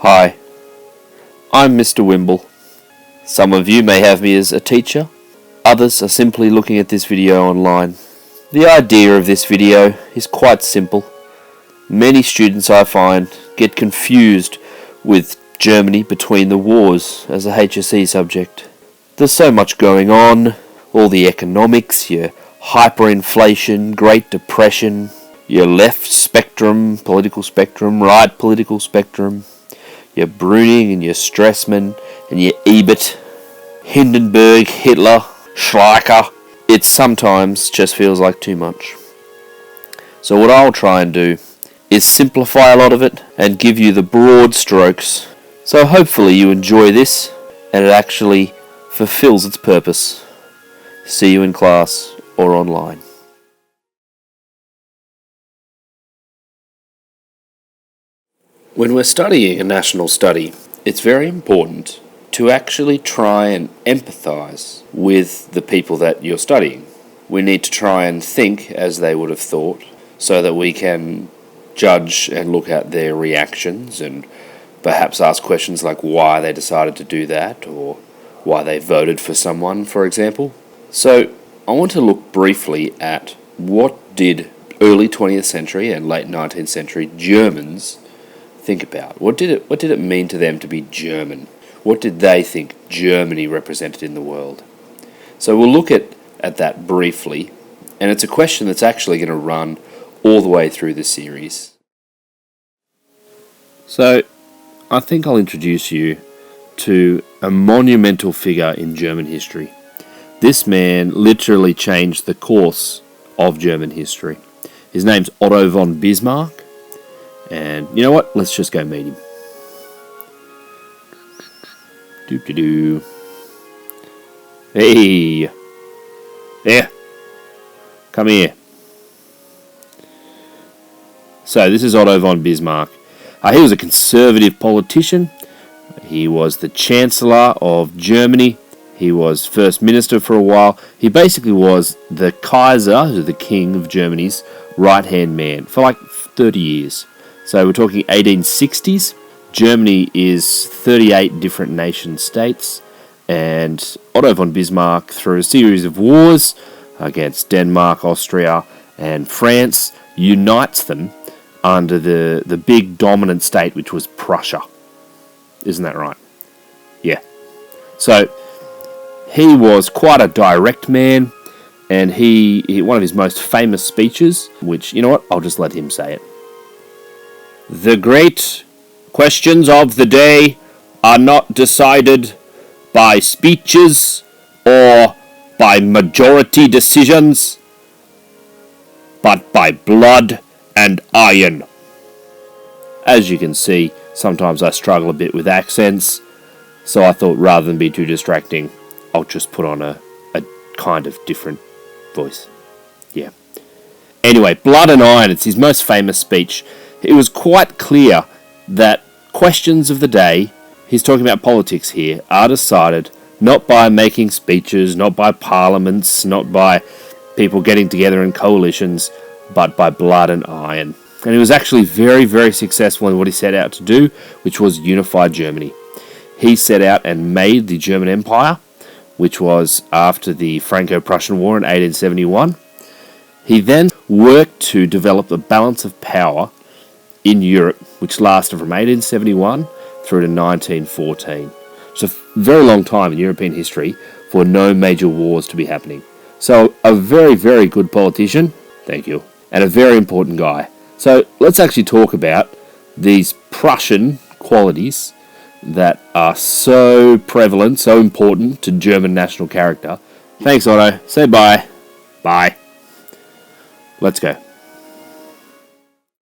Hi, I'm Mr. Wimble. Some of you may have me as a teacher, others are simply looking at this video online. The idea of this video is quite simple. Many students, I find, get confused with Germany between the wars as a HSC subject. There's so much going on, all the economics, your hyperinflation, Great Depression, your left spectrum, political spectrum, right political spectrum, your Bruning and your Stresemann and your Ebert, Hindenburg, Hitler, Schleicher. It sometimes just feels like too much. So what I'll try and do is simplify a lot of it and give you the broad strokes. So hopefully you enjoy this and it actually fulfills its purpose. See you in class or online. When we're studying a national study, it's very important to actually try and empathise with the people that you're studying. We need to try and think as they would have thought so that we can judge and look at their reactions and perhaps ask questions like why they decided to do that or why they voted for someone, for example. So I want to look briefly at what did early 20th century and late 19th century Germans think about. What did it mean to them to be German? What did they think Germany represented in the world? So we'll look at that briefly, and it's a question that's actually going to run all the way through the series. So I think I'll introduce you to a monumental figure in German history. This man literally changed the course of German history. His name's Otto von Bismarck. And you know what? Let's just go meet him. Doo-doo-doo. Hey! There! Come here. So, this is Otto von Bismarck. He was a conservative politician. He was the Chancellor of Germany. He was First Minister for a while. He basically was the Kaiser, the King of Germany's right-hand man for like 30 years. So we're talking 1860s. Germany is 38 different nation states, and Otto von Bismarck, through a series of wars against Denmark, Austria, and France, unites them under the big dominant state, which was Prussia. Isn't that right? Yeah. So he was quite a direct man, and he one of his most famous speeches, which, you know what, I'll just let him say it. The great questions of the day are not decided by speeches or by majority decisions, but by blood and iron. As you can see, sometimes I struggle a bit with accents, so I thought rather than be too distracting, I'll just put on a kind of different voice. Yeah. Anyway, blood and iron, it's his most famous speech. It was quite clear that questions of the day, he's talking about politics here, are decided not by making speeches, not by parliaments, not by people getting together in coalitions, but by blood and iron. And he was actually very, very successful in what he set out to do, which was unify Germany. He set out and made the German Empire, which was after the Franco-Prussian War in 1871. He then worked to develop a balance of power in Europe, which lasted from 1871 through to 1914. It's a very long time in European history for no major wars to be happening. So a very, very good politician, thank you, and a very important guy. So let's actually talk about these Prussian qualities that are so prevalent, so important to German national character. Thanks, Otto. Say bye. Bye. Let's go.